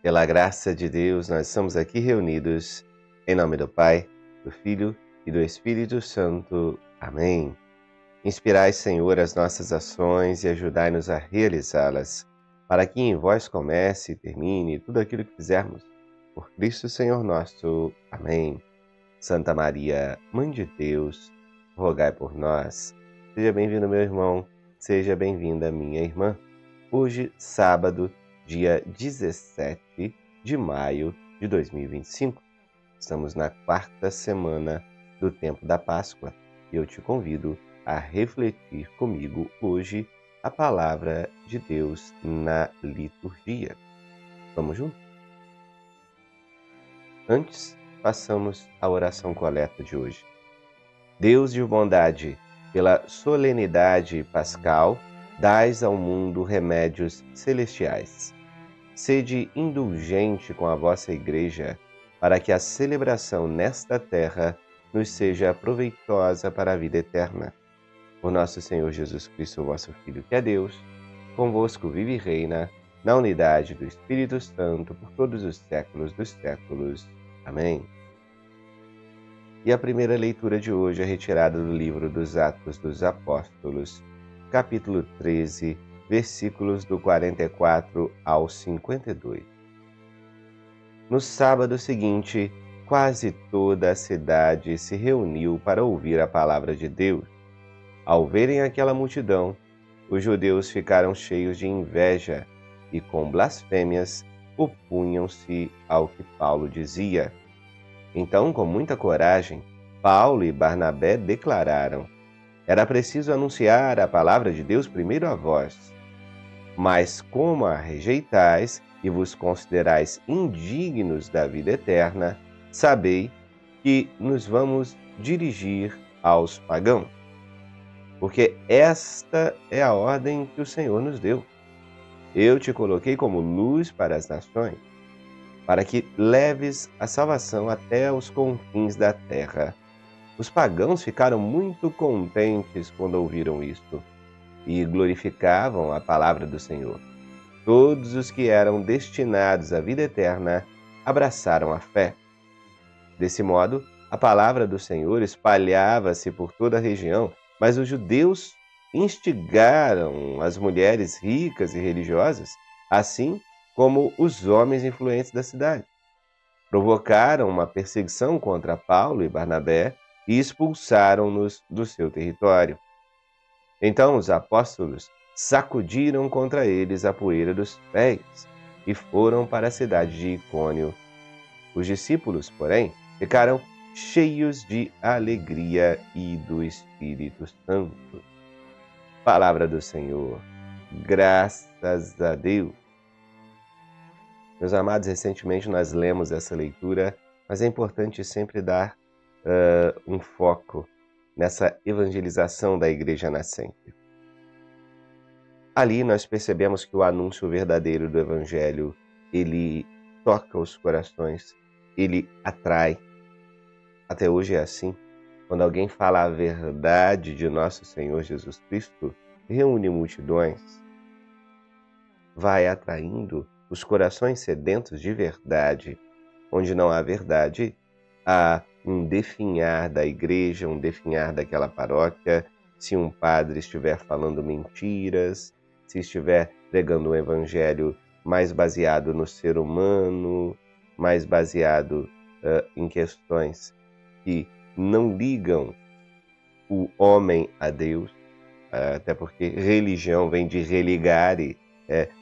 Pela graça de Deus, nós estamos aqui reunidos em nome do Pai, do Filho e do Espírito Santo. Amém. Inspirai, Senhor, as nossas ações e ajudai-nos a realizá-las, para que em vós comece e termine tudo aquilo que fizermos. Por Cristo, Senhor nosso. Amém. Santa Maria, Mãe de Deus, rogai por nós. Seja bem-vindo, meu irmão. Seja bem-vinda, minha irmã. Hoje, sábado, dia 17 de maio de 2025. Estamos na quarta semana do tempo da Páscoa e eu te convido a refletir comigo hoje a palavra de Deus na liturgia. Vamos juntos? Antes, façamos a oração coleta de hoje. Deus de bondade, pela solenidade pascal, dais ao mundo remédios celestiais. Sede indulgente com a vossa Igreja, para que a celebração nesta terra nos seja proveitosa para a vida eterna. Por nosso Senhor Jesus Cristo, vosso Filho, que é Deus, convosco vive e reina, na unidade do Espírito Santo, por todos os séculos dos séculos. Amém. E a primeira leitura de hoje é retirada do livro dos Atos dos Apóstolos, capítulo 13, versículos do 44 ao 52. No sábado seguinte, quase toda a cidade se reuniu para ouvir a palavra de Deus. Ao verem aquela multidão, os judeus ficaram cheios de inveja e, com blasfêmias, opunham-se ao que Paulo dizia. Então, com muita coragem, Paulo e Barnabé declararam: era preciso anunciar a palavra de Deus primeiro a vós. Mas como a rejeitais e vos considerais indignos da vida eterna, sabei que nos vamos dirigir aos pagãos. Porque esta é a ordem que o Senhor nos deu. Eu te coloquei como luz para as nações, para que leves a salvação até os confins da terra. Os pagãos ficaram muito contentes quando ouviram isto e glorificavam a palavra do Senhor. Todos os que eram destinados à vida eterna abraçaram a fé. Desse modo, a palavra do Senhor espalhava-se por toda a região, mas os judeus instigaram as mulheres ricas e religiosas, assim como os homens influentes da cidade. Provocaram uma perseguição contra Paulo e Barnabé e expulsaram-nos do seu território. Então os apóstolos sacudiram contra eles a poeira dos pés e foram para a cidade de Icônio. Os discípulos, porém, ficaram cheios de alegria e do Espírito Santo. Palavra do Senhor. Graças a Deus. Meus amados, recentemente nós lemos essa leitura, mas é importante sempre dar um foco nessa evangelização da Igreja nascente. Ali nós percebemos que o anúncio verdadeiro do Evangelho, ele toca os corações, ele atrai. Até hoje é assim. Quando alguém fala a verdade de nosso Senhor Jesus Cristo, reúne multidões, vai atraindo os corações sedentos de verdade. Onde não há verdade, há um definhar da igreja, um definhar daquela paróquia. Se um padre estiver falando mentiras, se estiver pregando um evangelho mais baseado no ser humano, mais baseado em questões que não ligam o homem a Deus, até porque religião vem de religar e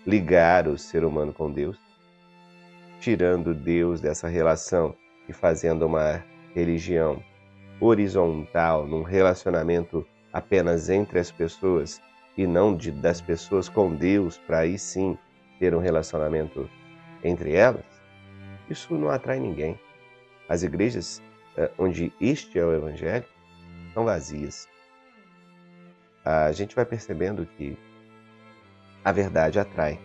ligar o ser humano com Deus, tirando Deus dessa relação e fazendo uma religião horizontal, num relacionamento apenas entre as pessoas e não das pessoas com Deus, para aí sim ter um relacionamento entre elas, isso não atrai ninguém. As igrejas onde este é o Evangelho são vazias. A gente vai percebendo que a verdade atrai.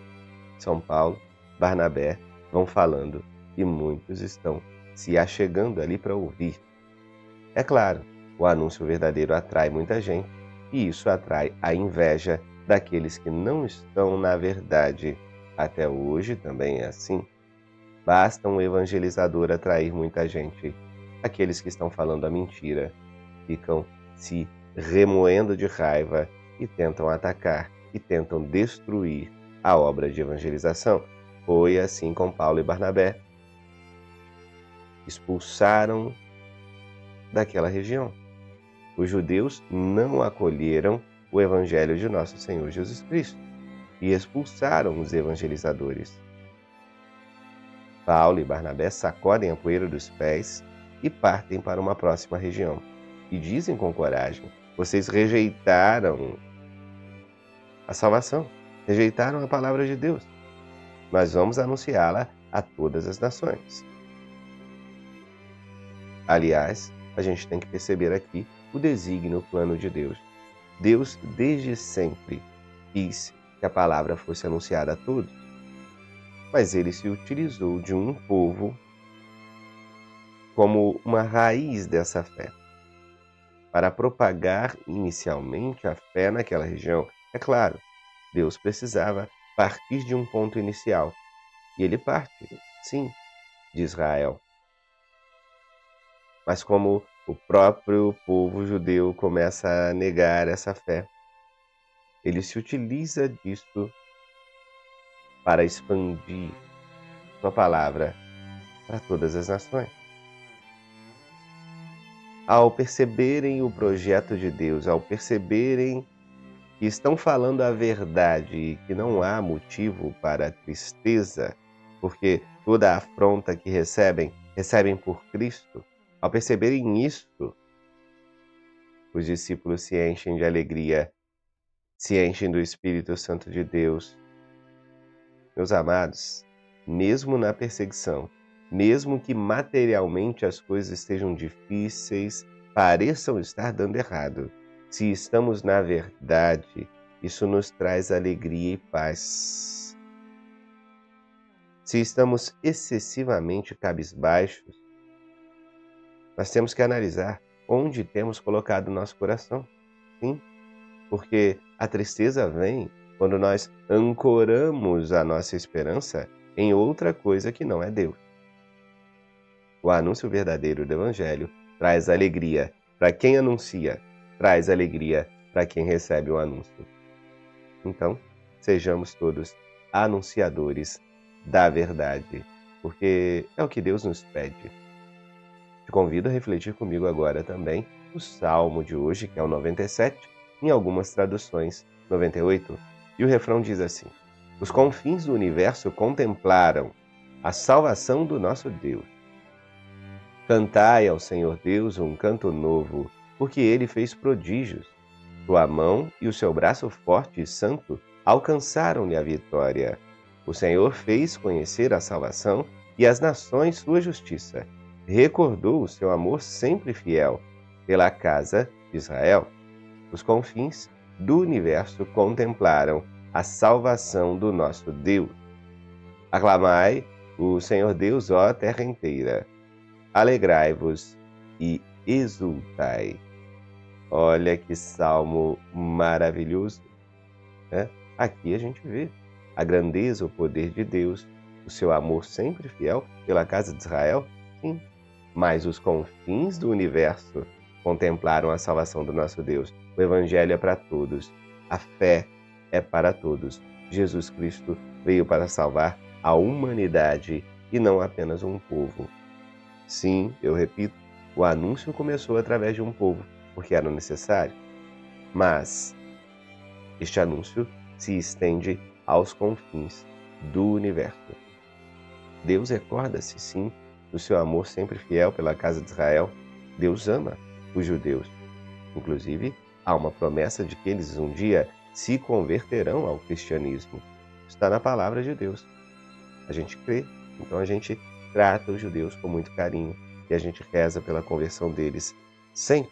São Paulo, Barnabé vão falando e muitos estão se achegando ali para ouvir. É claro, o anúncio verdadeiro atrai muita gente e isso atrai a inveja daqueles que não estão na verdade. Até hoje também é assim. Basta um evangelizador atrair muita gente. Aqueles que estão falando a mentira ficam se remoendo de raiva e tentam atacar, e tentam destruir a obra de evangelização. Foi assim com Paulo e Barnabé. Expulsaram daquela região. Os judeus não acolheram o evangelho de nosso Senhor Jesus Cristo e expulsaram os evangelizadores. Paulo e Barnabé sacodem a poeira dos pés e partem para uma próxima região. E dizem com coragem: vocês rejeitaram a salvação, rejeitaram a palavra de Deus. Nós vamos anunciá-la a todas as nações. Aliás, a gente tem que perceber aqui o desígnio, o plano de Deus. Deus, desde sempre, quis que a palavra fosse anunciada a todos, mas ele se utilizou de um povo como uma raiz dessa fé, para propagar inicialmente a fé naquela região. É claro, Deus precisava partir de um ponto inicial, e ele parte, sim, de Israel. Mas como o próprio povo judeu começa a negar essa fé, ele se utiliza disso para expandir sua palavra para todas as nações. Ao perceberem o projeto de Deus, ao perceberem que estão falando a verdade e que não há motivo para tristeza, porque toda a afronta que recebem por Cristo, ao perceberem isso, os discípulos se enchem de alegria, se enchem do Espírito Santo de Deus. Meus amados, mesmo na perseguição, mesmo que materialmente as coisas estejam difíceis, pareçam estar dando errado, se estamos na verdade, isso nos traz alegria e paz. Se estamos excessivamente cabisbaixos, nós temos que analisar onde temos colocado o nosso coração. Sim, porque a tristeza vem quando nós ancoramos a nossa esperança em outra coisa que não é Deus. O anúncio verdadeiro do Evangelho traz alegria para quem anuncia, traz alegria para quem recebe o anúncio. Então, sejamos todos anunciadores da verdade, porque é o que Deus nos pede. Te convido a refletir comigo agora também o Salmo de hoje, que é o 97, em algumas traduções, 98, e o refrão diz assim: os confins do universo contemplaram a salvação do nosso Deus. Cantai ao Senhor Deus um canto novo, porque Ele fez prodígios. Sua mão e o seu braço forte e santo alcançaram-lhe a vitória. O Senhor fez conhecer a salvação e as nações sua justiça. Recordou o seu amor sempre fiel pela casa de Israel. Os confins do universo contemplaram a salvação do nosso Deus. Aclamai o Senhor Deus, ó terra inteira. Alegrai-vos e exultai. Olha que salmo maravilhoso, né? Aqui a gente vê a grandeza, o poder de Deus, o seu amor sempre fiel pela casa de Israel, sim. Mas os confins do universo contemplaram a salvação do nosso Deus. O Evangelho é para todos. A fé é para todos. Jesus Cristo veio para salvar a humanidade e não apenas um povo. Sim, eu repito, o anúncio começou através de um povo, porque era necessário. Mas este anúncio se estende aos confins do universo. Deus recorda-se, sim, do seu amor sempre fiel pela casa de Israel. Deus ama os judeus. Inclusive, há uma promessa de que eles um dia se converterão ao cristianismo. Está na palavra de Deus. A gente crê, então a gente trata os judeus com muito carinho e a gente reza pela conversão deles sempre.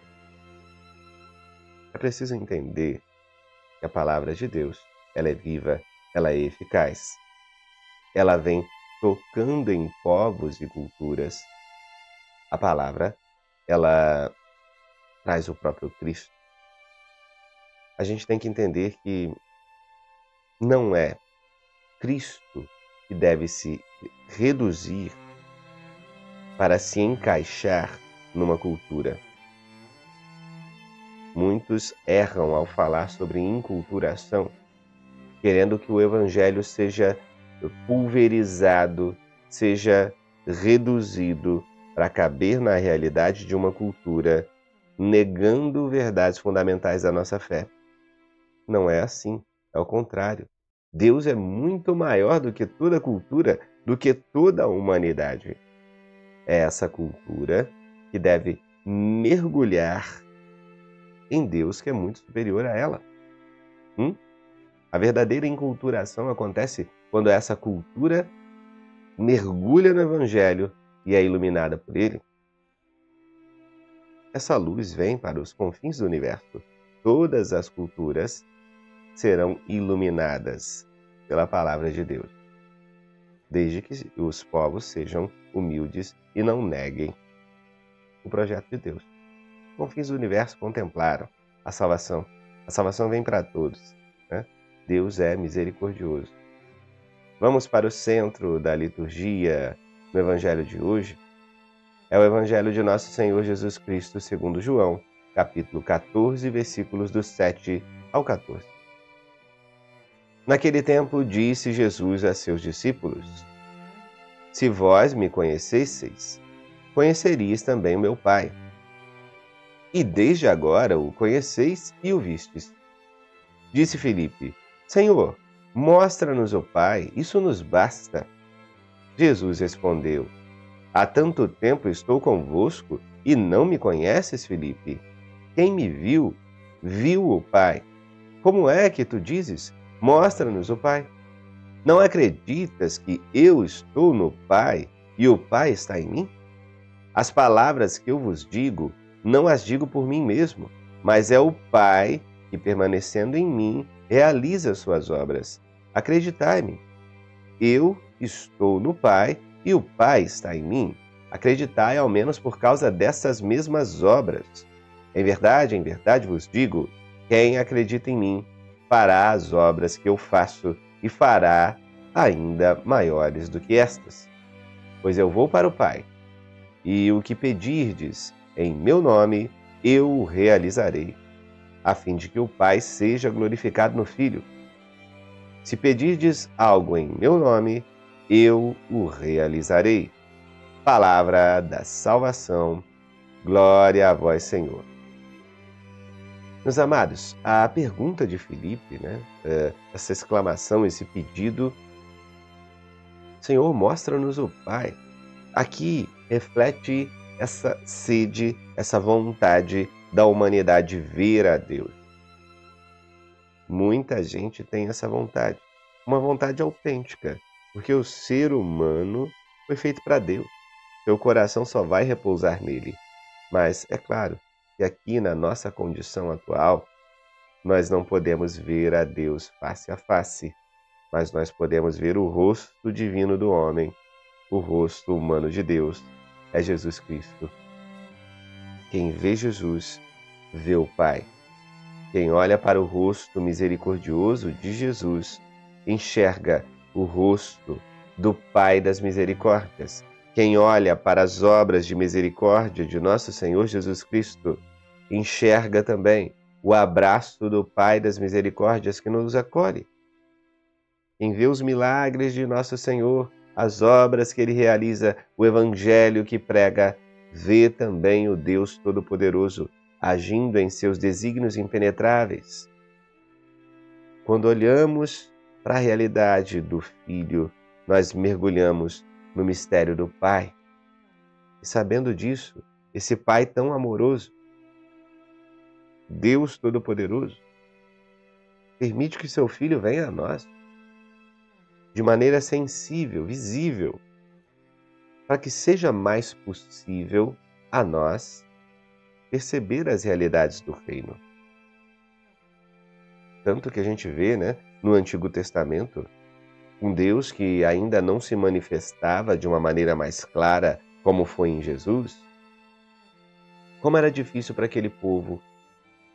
É preciso entender que a palavra de Deus, ela é viva, ela é eficaz. Ela vem tocando em povos e culturas. A palavra, ela traz o próprio Cristo. A gente tem que entender que não é Cristo que deve se reduzir para se encaixar numa cultura. Muitos erram ao falar sobre inculturação, querendo que o evangelho seja pulverizado, seja reduzido para caber na realidade de uma cultura, negando verdades fundamentais da nossa fé. Não é assim, é o contrário. Deus é muito maior do que toda cultura, do que toda a humanidade. É essa cultura que deve mergulhar em Deus, que é muito superior a ela. A verdadeira enculturação acontece quando essa cultura mergulha no Evangelho e é iluminada por ele. Essa luz vem para os confins do universo. Todas as culturas serão iluminadas pela palavra de Deus, desde que os povos sejam humildes e não neguem o projeto de Deus. Os confins do universo contemplaram a salvação. A salvação vem para todos, né? Deus é misericordioso. Vamos para o centro da liturgia no Evangelho de hoje. É o Evangelho de Nosso Senhor Jesus Cristo, segundo João, capítulo 14, versículos do 7 ao 14. Naquele tempo disse Jesus a seus discípulos: Se vós me conhecesseis, conheceríeis também o meu Pai. E desde agora o conheceis e o vistes. Disse Filipe: Senhor, mostra-nos o Pai, isso nos basta. Jesus respondeu: Há tanto tempo estou convosco e não me conheces, Filipe? Quem me viu, viu o Pai. Como é que tu dizes: Mostra-nos o Pai? Não acreditas que eu estou no Pai e o Pai está em mim? As palavras que eu vos digo, não as digo por mim mesmo, mas é o Pai que, permanecendo em mim, realiza suas obras. Acreditai-me. Eu estou no Pai e o Pai está em mim. Acreditai ao menos por causa dessas mesmas obras. Em verdade vos digo, quem acredita em mim fará as obras que eu faço e fará ainda maiores do que estas. Pois eu vou para o Pai, e o que pedirdes em meu nome, eu o realizarei, a fim de que o Pai seja glorificado no Filho. Se pedirdes algo em meu nome, eu o realizarei. Palavra da salvação. Glória a vós, Senhor. Meus amados, a pergunta de Filipe, essa exclamação, esse pedido, Senhor, mostra-nos o Pai. Aqui reflete essa sede, essa vontade da humanidade ver a Deus. Muita gente tem essa vontade, uma vontade autêntica, porque o ser humano foi feito para Deus. Seu coração só vai repousar nele. Mas é claro que aqui na nossa condição atual, nós não podemos ver a Deus face a face, mas nós podemos ver o rosto divino do homem, o rosto humano de Deus, é Jesus Cristo. Quem vê Jesus, vê o Pai. Quem olha para o rosto misericordioso de Jesus, enxerga o rosto do Pai das misericórdias. Quem olha para as obras de misericórdia de nosso Senhor Jesus Cristo, enxerga também o abraço do Pai das misericórdias que nos acolhe. Quem vê os milagres de nosso Senhor, as obras que Ele realiza, o Evangelho que prega, vê também o Deus Todo-Poderoso agindo em seus desígnios impenetráveis. Quando olhamos para a realidade do Filho, nós mergulhamos no mistério do Pai. E sabendo disso, esse Pai tão amoroso, Deus Todo-Poderoso, permite que seu Filho venha a nós de maneira sensível, visível, para que seja mais possível a nós perceber as realidades do reino. Tanto que a gente vê, no Antigo Testamento, um Deus que ainda não se manifestava de uma maneira mais clara como foi em Jesus. Como era difícil para aquele povo,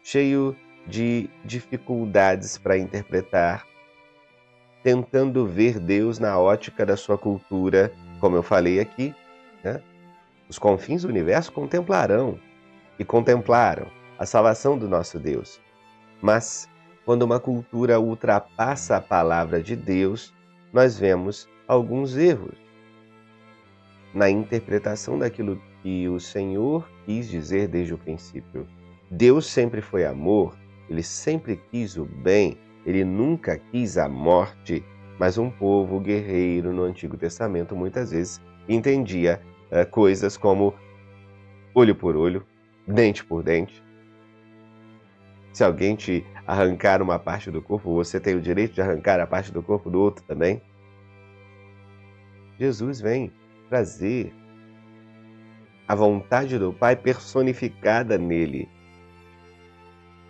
cheio de dificuldades para interpretar. tentando ver Deus na ótica da sua cultura, como eu falei aqui, né? Os confins do universo contemplarão e contemplaram a salvação do nosso Deus. Mas, quando uma cultura ultrapassa a palavra de Deus, nós vemos alguns erros na interpretação daquilo que o Senhor quis dizer desde o princípio. Deus sempre foi amor, Ele sempre quis o bem, Ele nunca quis a morte, mas um povo guerreiro no Antigo Testamento muitas vezes entendia coisas como olho por olho, dente por dente. Se alguém te arrancar uma parte do corpo, você tem o direito de arrancar a parte do corpo do outro também. Jesus vem trazer a vontade do Pai personificada nele.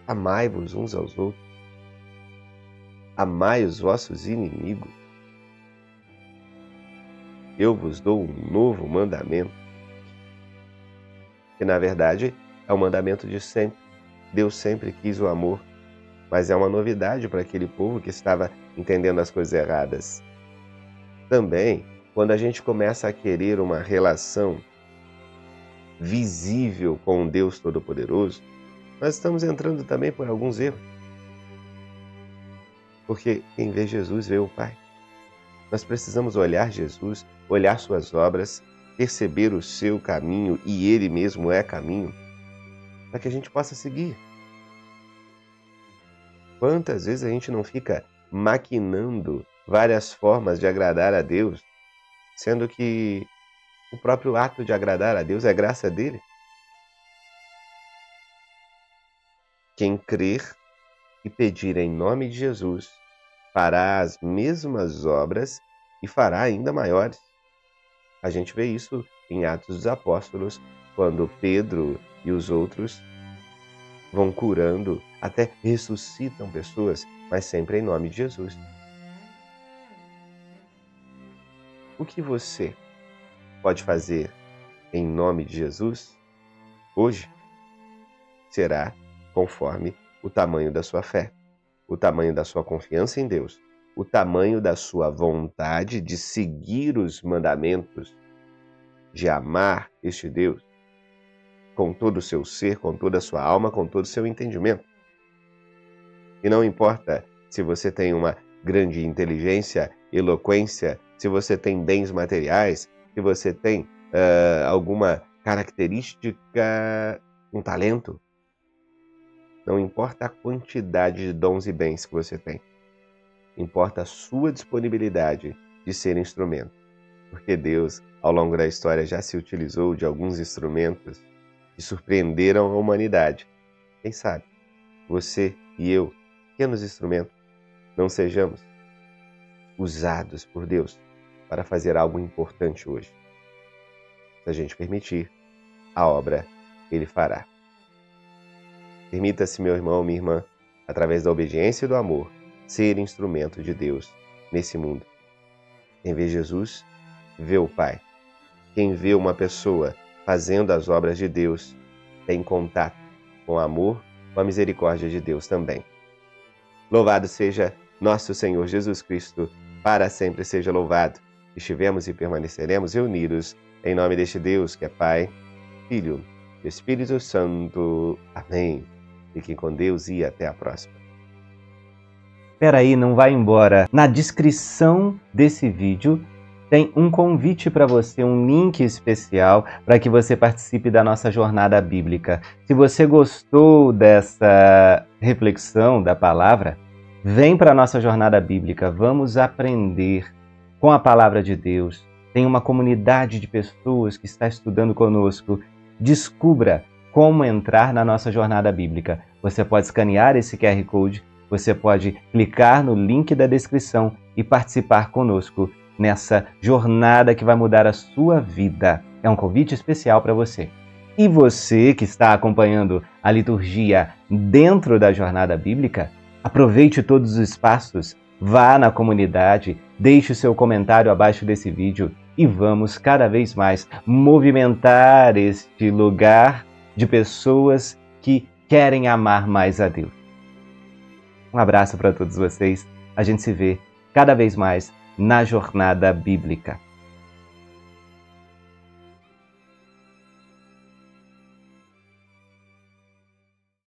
Amai-vos uns aos outros. Amai os vossos inimigos. Eu vos dou um novo mandamento. Que na verdade é o mandamento de sempre. Deus sempre quis o amor, mas é uma novidade para aquele povo que estava entendendo as coisas erradas. Também, quando a gente começa a querer uma relação visível com um Deus Todo-Poderoso, nós estamos entrando também por alguns erros. Porque quem vê Jesus vê o Pai. Nós precisamos olhar Jesus, olhar suas obras, perceber o seu caminho, e Ele mesmo é caminho, para que a gente possa seguir. Quantas vezes a gente não fica maquinando várias formas de agradar a Deus, sendo que o próprio ato de agradar a Deus é graça dele? Quem crer e pedir em nome de Jesus fará as mesmas obras e fará ainda maiores. A gente vê isso em Atos dos Apóstolos, quando Pedro e os outros vão curando, até ressuscitam pessoas, mas sempre em nome de Jesus. O que você pode fazer em nome de Jesus hoje será conforme o tamanho da sua fé, o tamanho da sua confiança em Deus, o tamanho da sua vontade de seguir os mandamentos, de amar este Deus com todo o seu ser, com toda a sua alma, com todo o seu entendimento. E não importa se você tem uma grande inteligência, eloquência, se você tem bens materiais, se você tem alguma característica, um talento. Não importa a quantidade de dons e bens que você tem. Importa a sua disponibilidade de ser instrumento. Porque Deus, ao longo da história, já se utilizou de alguns instrumentos que surpreenderam a humanidade. Quem sabe, você e eu, pequenos instrumentos, não sejamos usados por Deus para fazer algo importante hoje. Se a gente permitir, a obra Ele fará. Permita-se, meu irmão, minha irmã, através da obediência e do amor, ser instrumento de Deus nesse mundo. Quem vê Jesus, vê o Pai. Quem vê uma pessoa fazendo as obras de Deus, tem contato com o amor, com a misericórdia de Deus também. Louvado seja nosso Senhor Jesus Cristo, para sempre seja louvado. Estivemos e permaneceremos reunidos em nome deste Deus que é Pai, Filho e Espírito Santo. Amém. Fiquem com Deus e até a próxima. Espera aí, não vai embora. Na descrição desse vídeo tem um convite para você, um link especial para que você participe da nossa jornada bíblica. Se você gostou dessa reflexão da palavra, vem para a nossa jornada bíblica. Vamos aprender com a palavra de Deus. Tem uma comunidade de pessoas que está estudando conosco. Descubra como entrar na nossa jornada bíblica. Você pode escanear esse QR Code, você pode clicar no link da descrição e participar conosco nessa jornada que vai mudar a sua vida. É um convite especial para você. E você que está acompanhando a liturgia dentro da jornada bíblica, aproveite todos os espaços, vá na comunidade, deixe o seu comentário abaixo desse vídeo e vamos cada vez mais movimentar este lugar de pessoas que querem amar mais a Deus. Um abraço para todos vocês. A gente se vê cada vez mais na jornada bíblica.